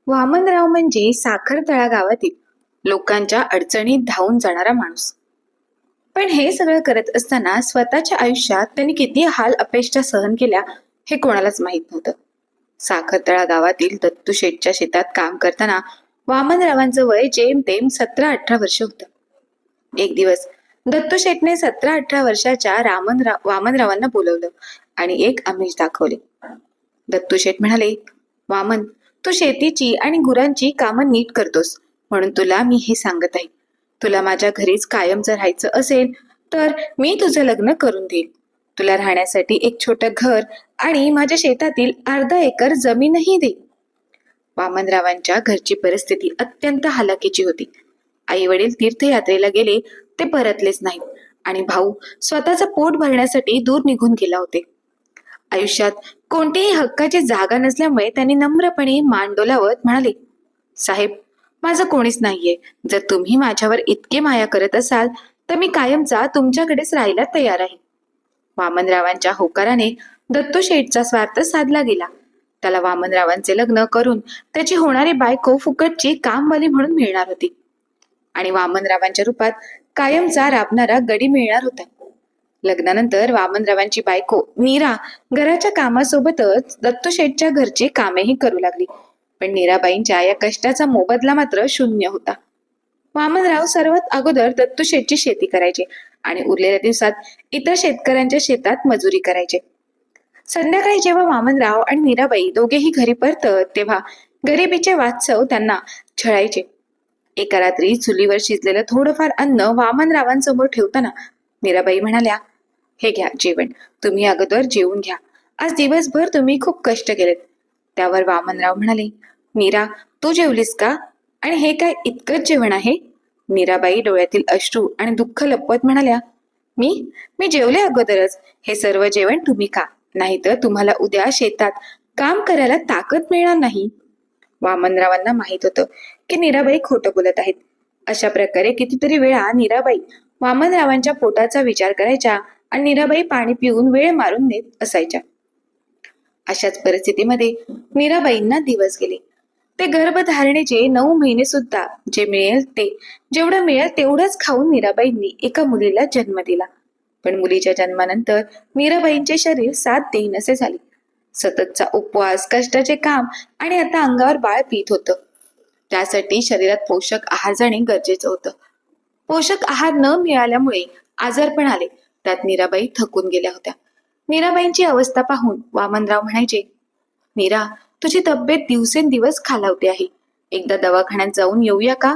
वामनराव म्हणजे साखरतळा गावातील लोकांच्या अडचणीत धावून जाणारा माणूस. पण हे सगळं करत असताना स्वतःच्या आयुष्यात त्यांनी किती हाल अपेष्टा सहन केल्या हे कोणालाच माहित नव्हतं. साखरतळा गावातील दत्तू शेठच्या शेतात काम करताना वामनरावांचं वय जेमतेम 17-18 वर्ष होतं. एक दिवस दत्तू शेठने 17-18 वर्षाच्या वामनरावांना बोलवलं आणि एक आमिष दाखवले. दत्तू शेठ म्हणाले, वामन, तू शेतीची आणि गुरांची कामं नीट करतोस म्हणून तुला मी हे सांगत आहे. तुला माझ्या घरीच कायमचं राहायचं असेल तर मी तुझं लग्न करून देईल. तुला राहण्यासाठी एक छोटं घर आणि माझ्या शेतातील अर्धा एकर जमीनही देईल. वामनरावांच्या घरची परिस्थिती अत्यंत हलाखीची होती. आई वडील तीर्थयात्रेला गेले, ते परतलेच नाहीत आणि भाऊ स्वतःचं पोट भरण्यासाठी दूर निघून गेला होते. आयुष्यात कोणतीही हक्काची जागा नसल्यामुळे त्यांनी नम्रपणे मान डोलावत म्हणाले, साहेब, माझं कोणीच नाहीये. जर तुम्ही माझ्यावर इतके माया करत असाल तर मी कायमचा तुमच्याकडेच राहायला तयार आहे. वामनरावांच्या होकाराने दत्तू शेठचा स्वार्थ साधला गेला. त्याला वामनरावांचे लग्न करून त्याची होणारी बायको फुकटची कामवाली म्हणून मिळणार होती आणि वामनरावांच्या रूपात कायमचा राबणारा गडी मिळणार होता. लग्नानंतर वामनरावांची बायको नीरा घराच्या कामासोबतच दत्तू शेठच्या घरची कामेही करू लागली. पण नीराबाईंच्या या कष्टाचा मोबदला मात्र शून्य होता. वामनराव सर्वात अगोदर दत्तू शेठची शेती करायचे आणि उरलेल्या दिवसात इतर शेतकऱ्यांच्या शेतात मजुरी करायचे. संध्याकाळी जेव्हा वामनराव आणि मीराबाई दोघेही घरी परतत तेव्हा गरिबीचे वास्तव त्यांना छळायचे. एका रात्री चुलीवर शिजलेलं थोडंफार अन्न वामनरावांसमोर ठेवताना मीराबाई म्हणाल्या, हे घ्या जेवण, तुम्ही अगोदर जेवून घ्या. आज दिवसभर तुम्ही खूप कष्ट केलेत. त्यावर वामनराव म्हणाले, मीरा, तू जेवलीस का? आणि हे काय इतकंच जेवण आहे? मीराबाई डोळ्यातील अश्रू आणि दुःख लपवत म्हणाल्या, मी मी जेवले अगोदरच. हे सर्व जेवण तुम्ही खा, नाहीतर तुम्हाला उद्या शेतात काम करायला ताकद मिळणार नाही. वामनरावांना माहित होतं की नीराबाई खोटं बोलत आहेत. अशा प्रकारे कितीतरी वेळा नीराबाई वामनरावांच्या पोटाचा विचार करायच्या आणि नीराबाई पाणी पिऊन वेळ मारून नेत असायच्या. अशाच परिस्थितीमध्ये मीराबाईंना दिवस गेले. ते गर्भधारणेचे 9 महिने सुद्धा जेवढं मिळेल तेवढंच खाऊन मीराबाईंनी एका मुलीला जन्म दिला. पण मुलीच्या जन्मानंतर मीराबाईंचे शरीर साथ देईनसे झाले. सततचा उपवास, कष्टाचे काम आणि आता अंगावर बाळ पीत होतं. त्यासाठी शरीरात पोषक आहार जाणे गरजेचं होतं. पोषक आहार न मिळाल्यामुळे आजारपण आले. त्यात मीराबाई थकून गेल्या होत्या. मीराबाईंची अवस्था पाहून वामनराव म्हणायचे, मीरा, तुझी तब्येत दिवसेंदिवस खालावते आहे. एकदा दवाखान्यात जाऊन येऊया का?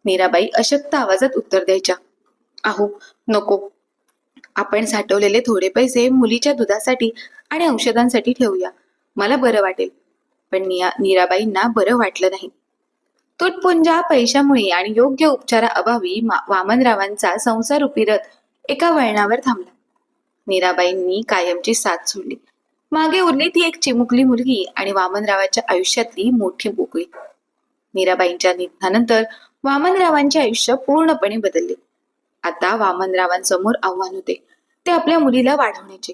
मीराबाई अशक्त आवाजात उत्तर द्यायच्या, अहो नको, आपण साठवलेले थोडे पैसे मुलीच्या दुधासाठी आणि औषधांसाठी ठेवूया, मला बरं वाटेल. पण नीराबाईंना बरं वाटलं नाही. तुटपुंजा पैशामुळे आणि योग्य उपचाराअभावी वामनरावांचा संसारूपी रथ एका वळणावर थांबला. मीराबाईंनी कायमची साथ सोडली. मागे उरली ती एक चिमुकली मुलगी आणि वामनरावांच्या आयुष्यातली मोठी पोकळी. मीराबाईंच्या निधनानंतर वामनरावांचे आयुष्य पूर्णपणे बदलले. आता वामनरावांसमोर आव्हान होते, ते आपल्या मुलीला वाढवण्याचे.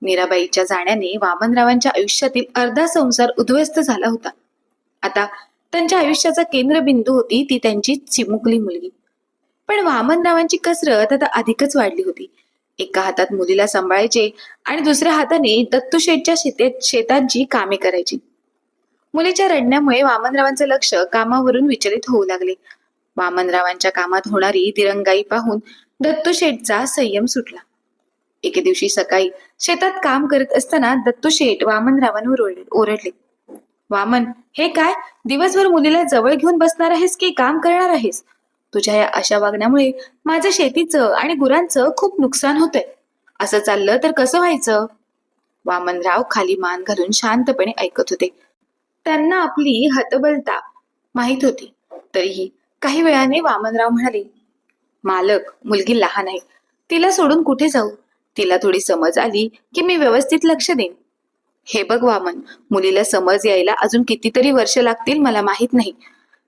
मीराबाईच्या जाण्याने वामनरावांच्या आयुष्यातील अर्धा संसार उद्ध्वस्त झाला होता. आता त्यांच्या आयुष्याचा केंद्रबिंदू होती ती त्यांची चिमुकली मुलगी. पण वामनरावांची कसरत आता अधिकच वाढली होती. एका हातात मुलीला सांभाळायचे आणि दुसऱ्या हाताने दत्तू शेठच्या शेतांची कामे करायची. मुलीच्या रडण्यामुळे वामनरावांचं लक्ष कामावरून विचलित होऊ लागले. वामनरावांच्या कामात होणारी दिरंगाई पाहून दत्तू शेठचा संयम सुटला. एके दिवशी सकाळी शेतात काम करत असताना दत्तू शेठ वामनरावांवर ओरडले, वामन, हे काय, दिवसभर मुलीला जवळ घेऊन बसणार आहेस की काम करणार आहेस? तुझ्या या अशा वागण्यामुळे माझं शेतीचं आणि गुरांचं खूप नुकसान होतंय. असं चाललं तर कसं व्हायचं? वामनराव खाली मान घालून शांतपणे ऐकत होते. त्यांना आपली हतबलता माहित होती. तरीही काही वेळाने वामनराव म्हणाले, मालक, मुलगी लहान आहे, तिला सोडून कुठे जाऊ? तिला थोडी समज आली की मी व्यवस्थित लक्ष देईन. हे बघ वामन, मुलीला समज यायला अजून कितीतरी वर्ष लागतील मला माहित नाही.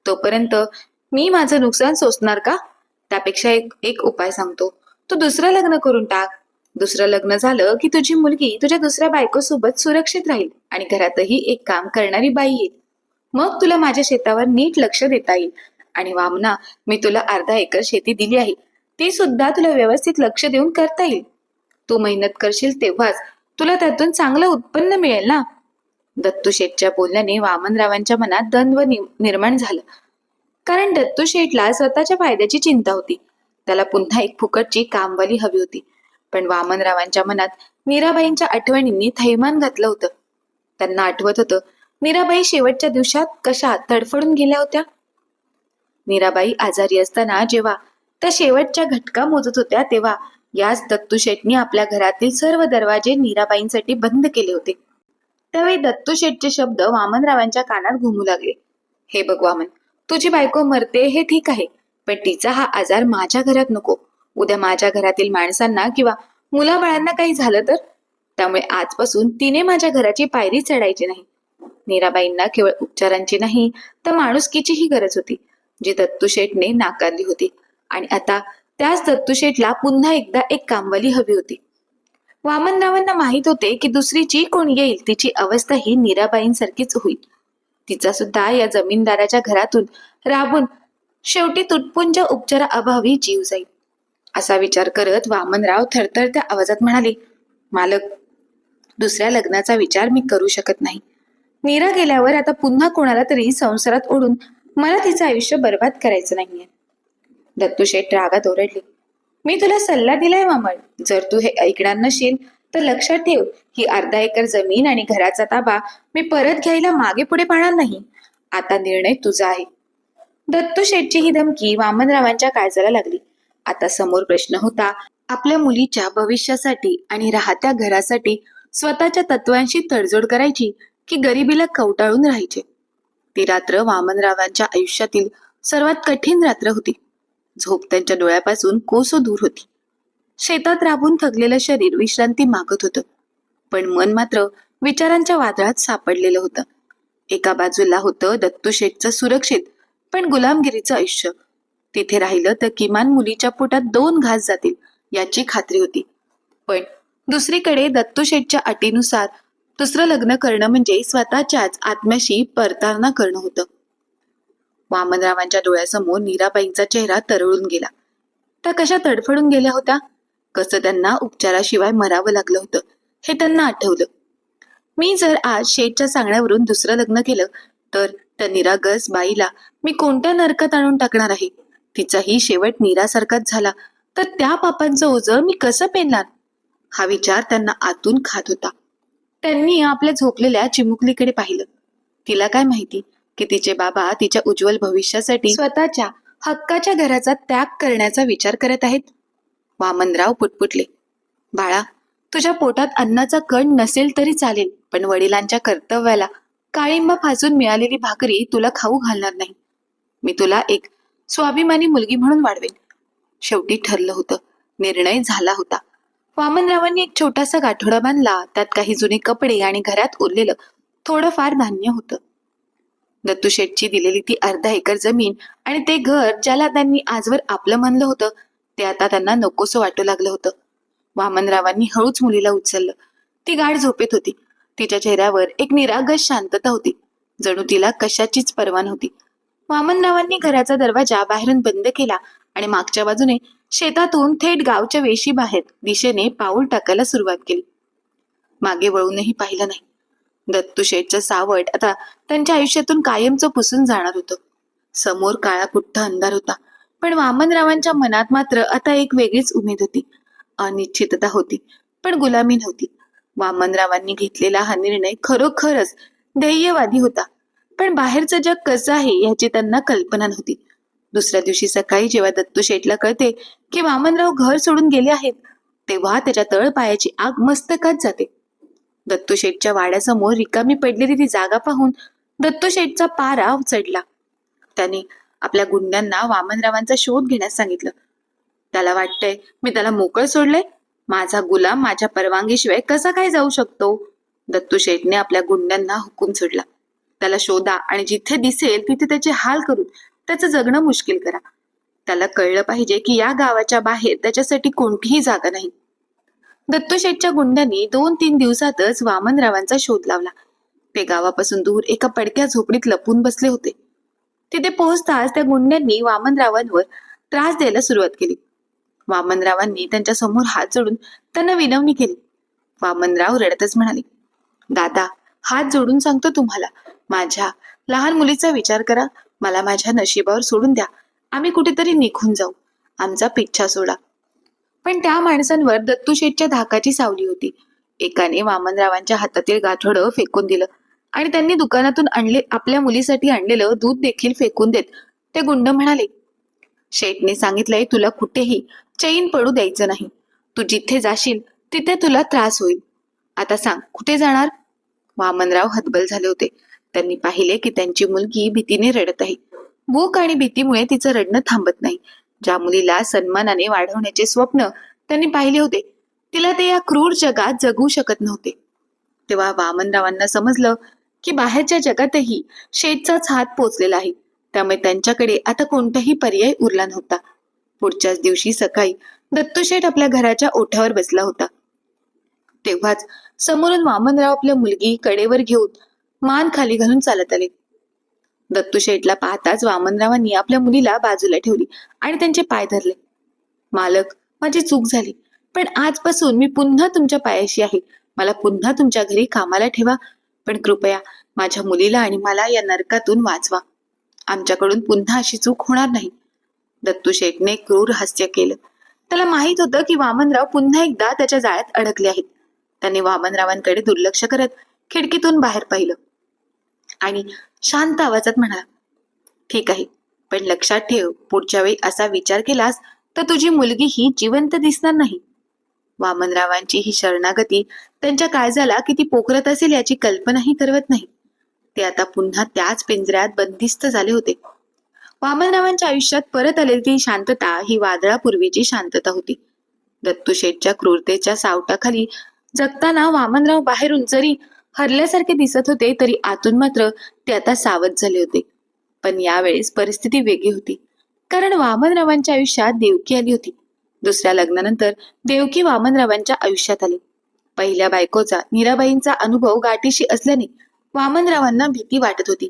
तोपर्यंत मी माझं नुकसान सोसणार का? त्यापेक्षा एक उपाय सांगतो, तू दुसरं लग्न करून टाक. दुसरं लग्न झालं की तुझी मुलगी तुझ्या दुसऱ्या बायकोसोबत सुरक्षित राहील आणि घरातही एक काम करणारी बाई येईल. मग तुला माझ्या शेतावर नीट लक्ष देता येईल. आणि वामना, मी तुला अर्धा एकर शेती दिली आहे, ती सुद्धा तुला व्यवस्थित लक्ष देऊन करता येईल. तू मेहनत करशील तेव्हाच तुला त्यातून चांगलं उत्पन्न मिळेल ना. दत्तू शेठच्या बोलण्याने वामनरावांच्या मनात द्वंद्व निर्माण झालं. कारण दत्तू शेठला स्वतःच्या फायद्याची चिंता होती. त्याला पुन्हा एक फुकटची कामवाली हवी होती. पण वामनरावांच्या मनात मीराबाईंच्या आठवणींनी थैमान घातलं होतं. त्यांना आठवत होतं मीराबाई शेवटच्या दिवसात कशा तडफडून गेल्या होत्या. मीराबाई आजारी असताना जेव्हा त्या शेवटच्या घटका मोजत होत्या, तेव्हा याच दत्तू शेठनी आपल्या घरातील सर्व दरवाजे मीराबाईंसाठी बंद केले होते. त्यावेळी दत्तू शेठचे शब्द वामनरावांच्या कानात घुमू लागले. हे बघ वामन, तुझी बायको मरते हे ठीक आहे, पण तिचा हा आजार माझ्या घरात नको. उद्या माझ्या घरातील माणसांना किंवा मुलाबाळांना काही झालं तर. त्यामुळे आजपासून तिने माझ्या घराची पायरी चढायची नाही. मीराबाईंना केवळ उपचारांची नाही तर माणुसकीचीही गरज होती, जी दत्तू शेठने नाकारली होती. आणि आता त्याच दत्तू शेठला पुन्हा एकदा एक कामवाली हवी होती. वामनरावांना माहित होते की दुसरी जी कोण येईल तिची अवस्था ही मीराबाईंसारखीच होईल. तिचा सुद्धा या जमीनदाराच्या घरातून राबून शेवटी तुटपुंज उपचाराअभावी जीव जाईल. असा विचार करत वामनराव थरथरत्या आवाजात म्हणाले, मालक, दुसऱ्या लग्नाचा विचार मी करू शकत नाही. मीरा गेल्यावर आता पुन्हा कोणाला तरी संसारात ओढून मला तिचं आयुष्य बर्बाद करायचं नाहीये. दत्तू शेठ रागात ओरडले, मी तुला सल्ला दिलाय वामन. जर तू हे ऐकणार नशील तर लक्षात ठेव, ही अर्धा एकर जमीन आणि घराचा ताबा मी परत घ्यायला मागे पुढे पाहणार नाही. आता निर्णय तुझा आहे. दत्तू शेठची ही धमकी वामनरावांच्या काळजाला लागली. आता समोर प्रश्न होता, आपल्या मुलीच्या भविष्यासाठी आणि राहत्या घरासाठी स्वतःच्या तत्वांशी तडजोड करायची की गरिबीला कवटाळून राहायचे. ती रात्र वामनरावांच्या आयुष्यातील सर्वात कठीण रात्र होती. झोप त्यांच्या डोळ्यापासून कोसो दूर होती. शेतात राबून थकलेलं शरीर विश्रांती मागत होतं, पण मन मात्र विचारांच्या वादळात सापडलेलं होतं. एका बाजूला होतं दत्तू शेठचं सुरक्षित पण गुलामगिरीचं आयुष्य. तिथे राहिलं तर किमान मुलीच्या पोटात 2 घास जातील याची खात्री होती. पण दुसरीकडे दत्तू शेठच्या अटीनुसार दुसरं लग्न करणं म्हणजे स्वतःच्याच आत्म्याशी परतारणा करणं होतं. वामनरावांच्या डोळ्यासमोर मीराबाईंचा चेहरा तरळून गेला. त्या कशा तडफडून गेल्या होत्या, कसं त्यांना उपचाराशिवाय मरावं लागलं होतं हे त्यांना आठवलं. मी जर आज शेठच्या सांगण्यावरून दुसरं लग्न केलं तर त्या निरागस बाईला मी कोणत्या नरकात आणून टाकणार आहे. तिचाही शेवट मीरासारखाच झाला तर त्या पापांचं ओझं मी कसं पेलणार, हा विचार त्यांना आतून खात होता. त्यांनी आपल्या झोपलेल्या चिमुकलीकडे पाहिलं. तिला काय माहिती की तिचे बाबा तिच्या उज्ज्वल भविष्यासाठी स्वतःच्या हक्काच्या घराचा त्याग करण्याचा विचार करत आहेत. वामनराव पुटपुटले, बाळा, तुझ्या पोटात अन्नाचा कण नसेल तरी चालेल, पण वडिलांच्या कर्तव्याला काळिंबा फासून मिळालेली भाकरी तुला खाऊ घालणार नाही. मी तुला एक स्वाभिमानी मुलगी म्हणून वाढवेन. शेवटी ठरलं होतं, निर्णय झाला होता. वामनरावांनी एक छोटासा गाठोडा बांधला. त्यात काही जुने कपडे आणि घरात उरलेलं थोडंफार धान्य होतं. दत्तू शेठची दिलेली ती अर्धा एकर जमीन आणि ते घर ज्याला त्यांनी आजवर आपलं मानलं होतं, ते आता त्यांना नकोसं वाटू लागलं होतं. वामनरावांनी हळूच मुलीला उचललं. ती गाढ झोपेत होती. तिच्या चेहऱ्यावर एक निरागस शांतता होती, जणू तिला कशाचीच पर्वा नव्हती. वामनरावांनी घराचा दरवाजा बाहेरून बंद केला आणि मागच्या बाजूने शेतातून थेट गावच्या वेशी बाहेर दिशेने पाऊल टाकायला सुरुवात केली. मागे वळूनही पाहिलं नाही. दत्तू शेठचं सावट आता त्यांच्या आयुष्यातून कायमचं पुसून जाणार होतं. समोर काळा कुठ्ठ अंधार होता, पण वामनरावांच्या मनात मात्र आता एक वेगळीच उमेद होती. अनिश्चितता होती, पण गुलामी नव्हती. वामनरावांनी घेतलेला हा निर्णय खरोखरच ध्येयवादी होता, पण बाहेरचं जग कसं आहे याची त्यांना कल्पना नव्हती. दुसऱ्या दिवशी सकाळी जेव्हा दत्तू शेठला कळते की वामनराव घर सोडून गेले आहेत, तेव्हा त्याच्या तळपायाची आग मस्तकात जाते. दत्तू शेठच्या वाड्यासमोर रिकामी पडलेली ती जागा पाहून दत्तू शेठचा पारा चढला. त्याने आपल्या गुंड्यांना वामनरावांचा शोध घेण्यास सांगितलं. त्याला वाटतंय मी त्याला मोकळ सोडलंय. माझा गुलाम माझ्या परवानगीशिवाय कसा काय जाऊ शकतो. दत्तू शेठने आपल्या गुंड्यांना हुकूम सोडला. त्याला शोधा आणि जिथे दिसेल तिथे त्याचे हाल करून त्याचं जगणं मुश्किल करा. त्याला कळलं पाहिजे की या गावाच्या बाहेर त्याच्यासाठी कोणतीही जागा नाही. दत्तू शेठच्या गुंड्यांनी 2-3 दिवसातच वामनरावांचा शोध लावला. ते गावापासून दूर एका पडक्या झोपडीत लपून बसले होते. तिथे पोहोचताच त्या गुंड्यांनी वामनरावांवर त्रास द्यायला सुरुवात केली. वामनरावांनी त्यांच्या समोर हात जोडून त्यांना विनवणी केली. वामनराव रडतच म्हणाले, दादा, हात जोडून सांगतो तुम्हाला, माझ्या लहान मुलीचा विचार करा. मला माझ्या नशिबावर सोडून द्या. आम्ही कुठेतरी निघून जाऊ. आमचा पिच्छा सोडा. पण त्या माणसांवर दत्तूशेठच्या धाकाची सावली होती. एकाने वामनरावांच्या हातातील गाठोडं फेकून दिलं आणि त्यांनी दुकानातून आपल्या मुलीसाठी आणलेलं दूध देखील फेकून देत ते गुंड म्हणाले, शेठने सांगितलंय तुला कुठेही चैन पडू द्यायचं नाही. तू जिथे जाशील तिथे तुला त्रास होईल. आता सांग, कुठे जाणार? वामनराव हतबल झाले होते. त्यांनी पाहिले की त्यांची मुलगी भीतीने रडत आहे. भूक आणि भीतीमुळे तिचं रडणं थांबत नाही. ज्या मुलीला सन्मानाने वाढवण्याचे स्वप्न त्यांनी पाहिले होते, तिला ते या क्रूर जगात जगू शकत नव्हते. तेव्हा वामनरावांना समजलं की बाहेरच्या जगातही शेठचाच हात पोचलेला आहे. त्यामुळे त्यांच्याकडे आता कोणताही पर्याय उरला नव्हता. पुढच्याच दिवशी सकाळी दत्तूशेठ आपल्या घराच्या ओठ्यावर बसला होता. तेव्हाच समोरून वामनराव आपल्या मुलगी कडेवर घेऊन मान खाली घालून चालत आले. दत्तूशेठला पाहताच वामनरावांनी आपल्या मुलीला बाजूला ठेवली आणि त्यांचे पाय धरले. मालक, माझी चूक झाली, पण आजपासून मी पुन्हा तुमच्या पायाशी आहे. मला पुन्हा तुमच्या घरी कामाला ठेवा, पण कृपया माझ्या मुलीला आणि मला या नरकातून वाचवा. आमच्याकडून पुन्हा अशी चूक होणार नाही. दत्तूशेठने क्रूर हास्य केलं. त्याला माहित होतं की वामनराव पुन्हा एकदा त्याच्या जाळ्यात अडकले आहेत. त्याने वामनरावांकडे दुर्लक्ष करत खिडकीतून बाहेर पाहिलं आणि शांत आवाजात म्हणाला, ठीक आहे, पण लक्षात ठेव, पुढच्या वेळी असा विचार केलास तर तुझी मुलगी ही जिवंत दिसणार नाही. वामनरावांची ही शरणागती त्यांच्या काळजाला किती पोखरत असेल याची कल्पनाही करवत नाही. ते आता पुन्हा त्याच पिंजऱ्यात बंदिस्त झाले होते. वामनरावांच्या आयुष्यात परत आलेली ती शांतता ही वादळापूर्वीची शांतता होती. दत्तूशेठच्या क्रूरतेच्या सावटाखाली जगताना वामनराव बाहेरून जरी हरल्यासारखे दिसत होते, तरी आतून मात्र ते आता सावध झाले होते. पण यावेळेस परिस्थिती वेगळी होती, कारण वामनरावांच्या आयुष्यात देवकी आली होती. दुसऱ्या लग्नानंतर देवकी वामनरावांच्या आयुष्यात आली. पहिल्या बायकोचा, मीराबाईंचा अनुभव गाठीशी असल्याने वामनरावांना भीती वाटत होती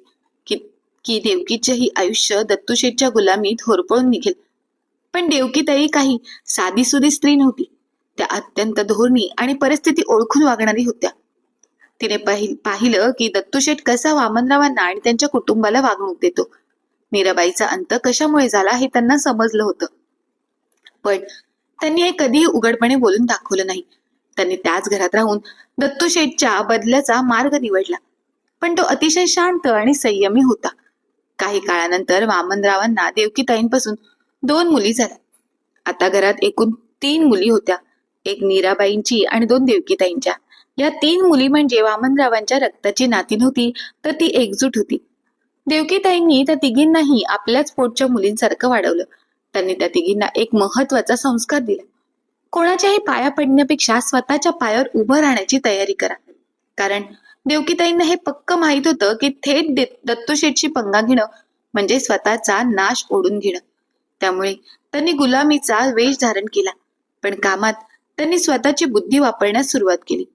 की देवकीचेही आयुष्य दत्तूशेठच्या गुलामीत होरपळून निघेल. पण देवकीताई काही साधीसुधी स्त्री नव्हती. त्या अत्यंत धोरणी आणि परिस्थिती ओळखून वागणारी होत्या. तिने पाहिलं की दत्तूशेठ कसा वामनरावांना आणि त्यांच्या कुटुंबाला वागणूक देतो. मीराबाईचा अंत कशामुळे झाला हे त्यांना समजलं होतं, पण त्यांनी हे कधीही उघडपणे बोलून दाखवलं नाही. त्यांनी त्याच घरात राहून दत्तूशेठच्या बदल्याचा मार्ग निवडला, पण तो अतिशय शांत आणि संयमी होता. काही काळानंतर वामनरावांना देवकीताईंपासून 2 मुली झाल्या. आता घरात एकूण 3 मुली होत्या, एक मीराबाईंची आणि 2 देवकीताईंच्या. या 3 मुली म्हणजे वामनरावांच्या रक्ताची नाती नव्हती, तर ती एकजूट होती. देवकीताईंनी त्या तिघींनाही आपल्याच पोटच्या मुलींसारखं वाढवलं. त्यांनी त्या तिघींना एक महत्वाचा संस्कार दिला, कोणाच्याही पाया पडण्यापेक्षा स्वतःच्या पायावर उभं राहण्याची तयारी करा. कारण देवकीताईंना हे पक्क माहित होतं की थेट दत्तूशेठची पंगा घेणं म्हणजे स्वतःचा नाश ओढून घेणं. त्यामुळे त्यांनी गुलामीचा वेश धारण केला, पण कामात त्यांनी स्वतःची बुद्धी वापरण्यास सुरुवात केली.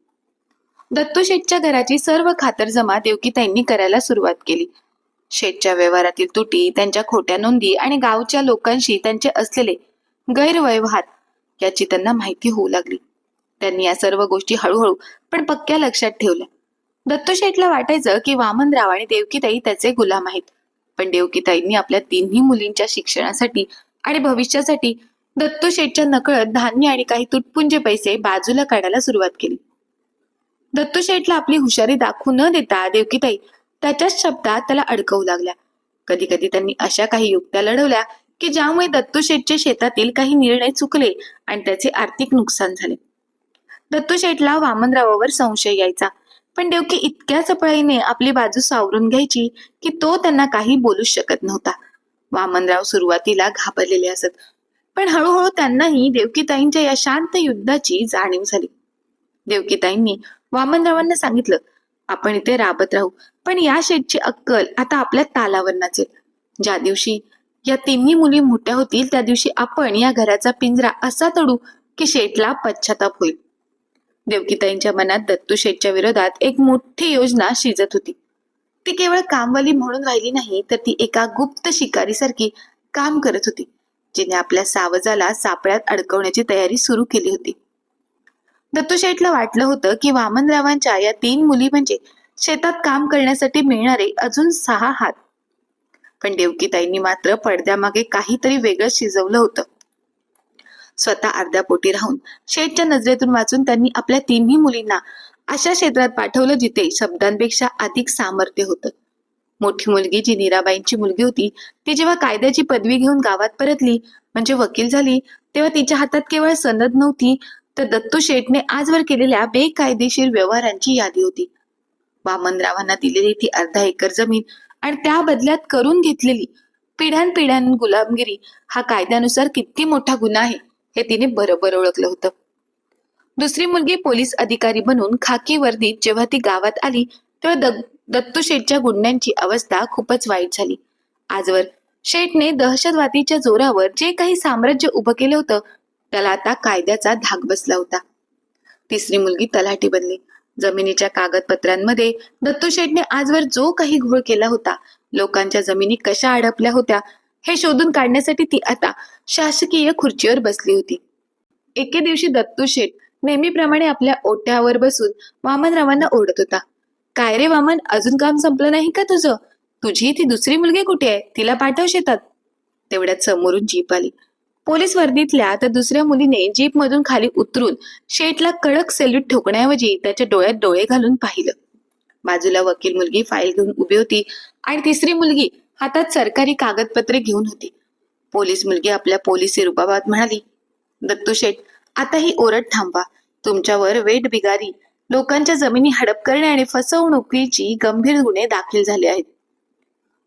दत्तूशेठच्या घराची सर्व खातरजमा देवकीताईंनी करायला सुरुवात केली. शेठच्या व्यवहारातील तुटी, त्यांच्या खोट्या नोंदी आणि गावच्या लोकांशी त्यांचे असलेले गैरव्यवहार याची त्यांना माहिती होऊ लागली. त्यांनी या सर्व गोष्टी हळूहळू पण पक्क्या लक्षात ठेवल्या. दत्तूशेठला वाटायचं की वामनराव आणि देवकीताई त्याचे गुलाम आहेत, पण देवकीताईंनी आपल्या 3ही मुलींच्या शिक्षणासाठी आणि भविष्यासाठी दत्तूशेठच्या नकळत धान्य आणि काही तुटपुंजे पैसे बाजूला काढायला सुरुवात केली. दत्तूशेठला आपली हुशारी दाखवू न देता देवकीताई त्याच्याच शब्दात त्याला अडकवू लागल्या. कधी कधी त्यांनी अशा काही युक्त्या लढवल्या की ज्यामुळे दत्तूशेठच्या शेतातील काही निर्णय चुकले आणि त्याचे आर्थिक नुकसान झाले. दत्तूशेठला वामनरावावर संशय यायचा, पण देवकी इतक्या चपळाईने आपली बाजू सावरून घ्यायची की तो त्यांना काही बोलूच शकत नव्हता. वामनराव सुरुवातीला घाबरलेले असत, पण हळूहळू त्यांनाही देवकीताईंच्या या शांत युद्धाची जाणीव झाली. देवकीताईंनी वामनरावांना सांगितलं, आपण इथे राबत राहू, पण या शेठची अक्कल आता आपल्या तालावर नाचेल. ज्या दिवशी या 3ही मुली मोठ्या होतील त्या दिवशी आपण या घराचा पिंजरा असा तोडू की शेठला पश्चाताप होईल. देवकीताईंच्या मनात दत्तू शेठच्या विरोधात एक मोठी योजना शिजत होती. ती केवळ कामवाली म्हणून राहिली नाही, तर ती एका गुप्त शिकारीसारखी काम करत होती, जिने आपल्या सावजाला सापळ्यात अडकवण्याची तयारी सुरू केली होती. दत्तू शेठला वाटलं होतं की वामनरावांच्या या 3 मुली म्हणजे शेतात काम करण्यासाठी मिळणारे अजून 6 हात. पण देवकीताईंनी मात्र पडद्यामागे काहीतरी वेगळं शिजवलं होतं. स्वतः अर्ध्या पोटी राहून शेठच्या नजरेतून वाचून त्यांनी आपल्या 3ही मुलींना अशा क्षेत्रात पाठवलं जिथे शब्दांपेक्षा अधिक सामर्थ्य होतं. मोठी मुलगी जी नीराबाईंची मुलगी होती, ती जेव्हा कायद्याची पदवी घेऊन गावात परतली, म्हणजे वकील झाली, तेव्हा तिच्या हातात केवळ सनद नव्हती, तर दत्तू शेठने आजवर केलेल्या बेकायदेशीर व्यवहारांची यादी होती. वामनरावांना दिलेली ती अर्धा एकर जमीन आणि त्या बदल्यात करून घेतलेली पिढ्यानपिढ्यां गुलामगिरी हा कायद्यानुसार किती मोठा गुन्हा आहे हे तिने बरोबर ओळखलं होतं. दुसरी मुलगी पोलीस अधिकारी बनून खाकी वर्दीत जेव्हा ती गावात आली, तेव्हा दत्तू शेठच्या गुंड्यांची अवस्था खूपच वाईट झाली. आजवर शेठने दहशतवादीच्या जोरावर जे काही साम्राज्य उभं केलं होतं, त्याला आता कायद्याचा धाक बसला होता. तिसरी मुलगी तलाठी बनली. जमिनीच्या कागदपत्रांमध्ये दत्तू शेठने आजवर जो काही घोळ केला होता, लोकांच्या जमिनी कशा अडपल्या होत्या हे शोधून काढण्यासाठी ती आता शासकीय खुर्चीवर बसली होती. एके दिवशी दत्तू शेठ नेहमीप्रमाणे आपल्या ओट्यावर बसून वामनरावांना ओरडत होता. काय रे वामन, अजून काम संपलं नाही का तुझं? तुझी ती दुसरी मुलगी कुठे आहे? तिला पाठव शेतात. तेवढ्यात समोरून जीप आली. पोलीस वर्दीतल्या तर दुसऱ्या मुलीने जीप मधून खाली उतरून शेठला कडक सॅल्यूट ठोकण्याऐवजी त्याच्या डोळ्यात डोळे घालून पाहिलं. बाजूला वकील मुलगी फाईल घेऊन उभी होती आणि तिसरी मुलगी हातात सरकारी कागदपत्रे घेऊन होती. पोलीस मुलगी आपल्या पोलिसी रुबाबात म्हणाली, दत्तू शेठ, आता ही ओरड थांबवा. तुमच्यावर वेठ बिगारी, लोकांच्या जमिनी हडप करणे आणि फसवणुकीची गंभीर गुन्हे दाखल झाले आहेत.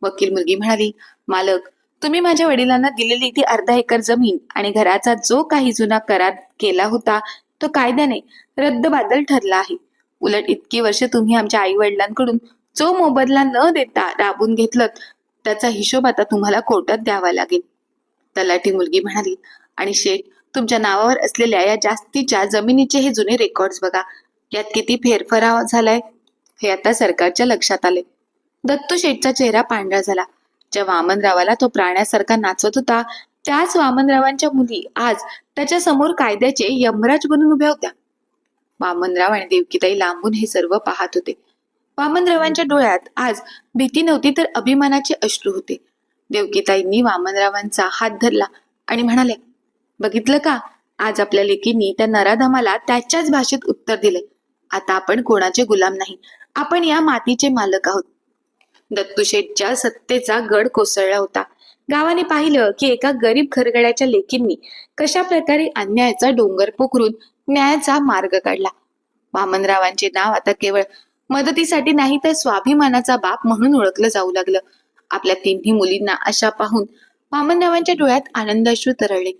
वकील मुलगी म्हणाली, मालक, तुम्ही माझ्या वडिलांना दिलेली ती अर्धा एकर जमीन आणि घराचा जो काही जुना करार केला होता, तो कायद्याने रद्दबातल ठरला आहे. उलट इतकी वर्ष तुम्ही आमच्या आई वडिलांकडून जो मोबदला न देता राबून घेतलं, त्याचा हिशोब आता तुम्हाला कोर्टात द्यावा लागेल. तलाठी मुलगी म्हणाली, आणि शेठ, तुमच्या नावावर असलेल्या या जास्तीच्या जमिनीचे हे जुने रेकॉर्ड्स बघा. यात किती फेरफार झालाय हे आता सरकारच्या लक्षात आले. दत्तू शेठचा चेहरा पांढरा झाला. ज्या वामनरावाला तो प्राण्यासारखा नाचवत होता, त्याच वामनरावांच्या मुली आज त्याच्या समोर कायद्याचे यमराज बनून उभ्या होत्या. वामनराव आणि देवकीताई लांबून हे सर्व पाहत होते. वामनरावांच्या डोळ्यात आज भीती नव्हती, तर अभिमानाचे अश्रू होते. देवकीताईंनी वामनरावांचा हात धरला आणि म्हणाले, बघितलं का, आज आपल्या लेकींनी त्या नराधमाला त्याच्याच भाषेत उत्तर दिले. आता आपण कोणाचे गुलाम नाही, आपण या मातीचे मालक आहोत. दत्तू शेठच्या सत्तेचा गड कोसळला होता. गावाने पाहिलं की एका गरीब खरगड्याच्या लेकींनी कशा प्रकारे अन्यायाचा डोंगर पोखरून न्यायाचा मार्ग काढला. वामनरावांचे नाव आता केवळ मदतीसाठी नाही, तर स्वाभिमानाचा बाप म्हणून ओळखलं जाऊ लागलं. आपल्या 3ही मुलींना अशा पाहून वामनरावांच्या डोळ्यात आनंदाश्रू तरळले.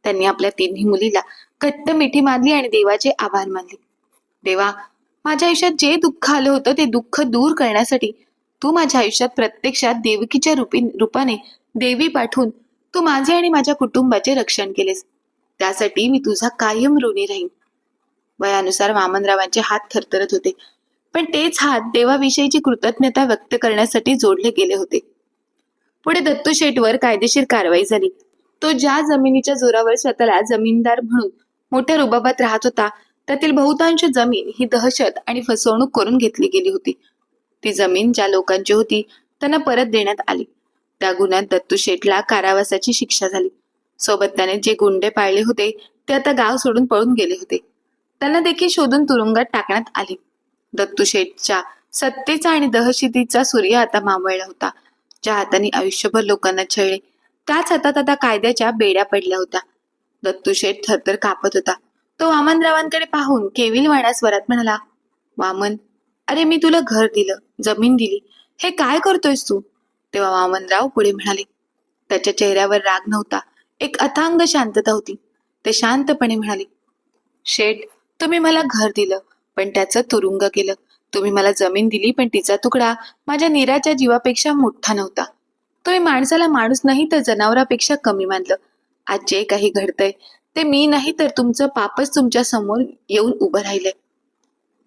त्यांनी आपल्या 3ही मुलीला घट्ट मिठी मारली आणि देवाचे आभार मानले. देवा, माझ्या आयुष्यात जे दुःख आलं होतं ते दुःख दूर करण्यासाठी तू माझ्या आयुष्यात प्रत्यक्षात देवकीच्या रूपाने देवी पाठवून तू माझे आणि माझ्या कुटुंबाचे रक्षण केलेस. त्यासाठी मी तुझा कायम ऋणी राहीन. वयानुसार वामनरावांचे हात थरथरत होते, पण तेच हात देवाविषयीची कृतज्ञता व्यक्त करण्यासाठी जोडले गेले होते. पुढे दत्तू शेठवर कायदेशीर कारवाई झाली. तो ज्या जमिनीच्या जोरावर स्वतःला जमीनदार म्हणून मोठ्या रुबाबात राहत होता, त्यातील बहुतांश जमीन ही दहशत आणि फसवणूक करून घेतली गेली होती. ती जमीन ज्या लोकांची होती त्यांना परत देण्यात आली. त्या गुन्ह्यात दत्तू शेठला कारावासाची शिक्षा झाली. सोबत त्याने जे गुंडे पाळले होते ते आता गाव सोडून पळून गेले होते. त्यांना देखील शोधून तुरुंगात टाकण्यात आले. दत्तू शेठच्या सत्तेचा आणि दहशतीचा सूर्य आता मावळला होता. ज्या हाताने आयुष्यभर लोकांना छळले, त्याच हातात आता कायद्याच्या बेड्या पडल्या होत्या. दत्तू शेठ थरथर कापत होता. तो वामनरावांकडे पाहून केविलवाण्या स्वरात म्हणाला, वामन, अरे मी तुला घर दिलं, जमीन दिली, हे काय करतोयस तू? तेव्हा वामनराव पुढे म्हणाले. त्याच्या चेहऱ्यावर राग नव्हता, एक अथांग शांतता होती. ते शांतपणे म्हणाले, शेठ, तुम्ही मला घर दिलं पण त्याचं तुरुंग केलं. तुम्ही मला जमीन दिली पण तिचा तुकडा माझ्या नीराच्या जीवापेक्षा मोठा नव्हता. तुम्ही माणसाला माणूस नाही तर जनावरापेक्षा कमी मानलं. आज जे काही घडतंय ते मी नाही तर तुमचं पापच तुमच्या समोर येऊन उभं राहिलंय.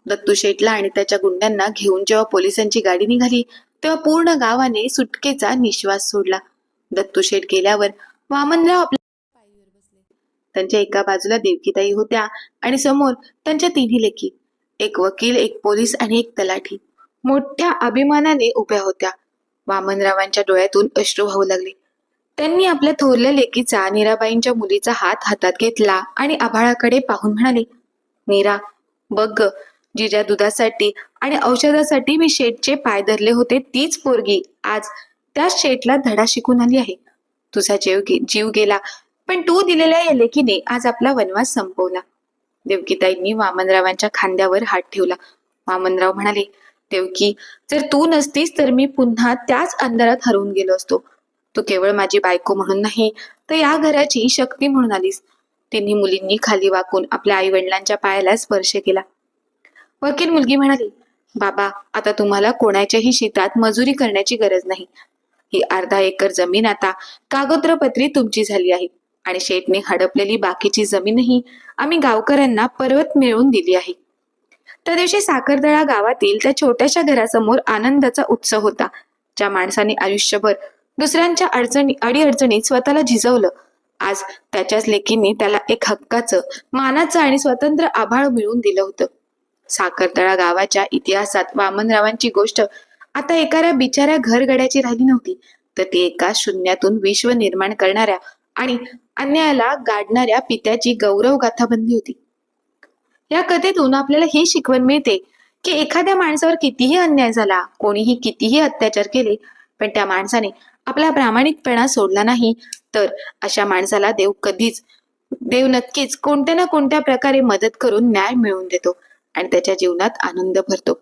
दत्तू शेठला आणि त्याच्या गुंड्यांना घेऊन जेव्हा पोलिसांची गाडी निघाली तेव्हा पूर्ण गावाने सुटकेचा निश्वास सोडला. दत्तू शेठ गेल्यावर वामनराव आपल्या पायीवर बसले. त्यांच्या एका बाजूला देवकीताई होत्या आणि समोर त्यांच्या तिन्ही लेकी, एक वकील, एक पोलीस आणि एक तलाठी मोठ्या अभिमानाने उभ्या होत्या. वामनरावांच्या डोळ्यातून अश्रू वाहू लागले. त्यांनी आपल्या थोरल्या लेकीचा, नीराबाईंच्या मुलीचा हात हातात घेतला आणि आभाळाकडे पाहून म्हणाले, नीरा, बघ ग, जिच्या दुधासाठी आणि औषधासाठी मी शेठचे पाय धरले होते तीच पोरगी आज त्या शेठला धडा शिकून आली आहे. तुझा जीव गेला, पण तू दिलेल्या या लेकीने आज आपला वनवास संपवला. देवकीताईंनी वामनरावांच्या खांद्यावर हात ठेवला. वामनराव म्हणाले, देवकी, जर तू नसतीस तर मी पुन्हा त्याच अंधारात हरवून गेलो असतो. तू केवळ माझी बायको म्हणून नाही तर या घराची शक्ती म्हणून आलीस. तिन्ही मुलींनी खाली वाकून आपल्या आई वडिलांच्या पायाला स्पर्श केला. वकील मुलगी म्हणाली, बाबा, आता तुम्हाला कोणाच्याही शेतात मजुरी करण्याची गरज नाही. ही अर्धा एकर जमीन आता कागदपत्री तुमची झाली आहे आणि शेठने हडपलेली बाकीची जमीनही आम्ही गावकऱ्यांना परत मिळवून दिली आहे. त्या दिवशी साखरतळा गावातील त्या छोट्याशा घरासमोर आनंदाचा उत्सव होता. ज्या माणसाने आयुष्यभर दुसऱ्यांच्या अडीअडचणीत स्वतःला झिजवलं, आज त्याच्याच लेकीने त्याला एक हक्काचं, मानाचं आणि स्वतंत्र आभाळ मिळवून दिलं होतं. साखरतळा गावाच्या इतिहासात वामनरावांची गोष्ट आता एका बिचाऱ्या घरगड्याची राहिली नव्हती, तर ती एका शून्यातून विश्व निर्माण करणाऱ्या आणि अन्यायाला गाडणाऱ्या पित्याची गौरव गाथा बनली होती. या कथेतून आपल्याला ही शिकवण मिळते की एखाद्या माणसावर कितीही अन्याय झाला, कोणीही कितीही अत्याचार केले, पण त्या माणसाने आपला प्रामाणिकपणा सोडला नाही तर अशा माणसाला देव नक्कीच कोणत्या ना कोणत्या प्रकारे मदत करून न्याय मिळवून देतो आणि त्याच्या जीवनात आनंद भरतो.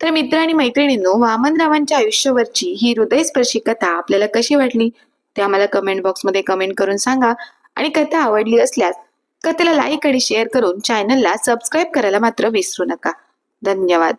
तर मित्र आणि मैत्रिणींनो, वामनरावांच्या आयुष्यावरची ही हृदयस्पर्शी कथा आपल्याला कशी वाटली ते आम्हाला कमेंट बॉक्समध्ये कमेंट करून सांगा. आणि कथा आवडली असल्यास कथेला लाईक आणि शेअर करून चॅनलला सबस्क्राईब करायला मात्र विसरू नका. धन्यवाद.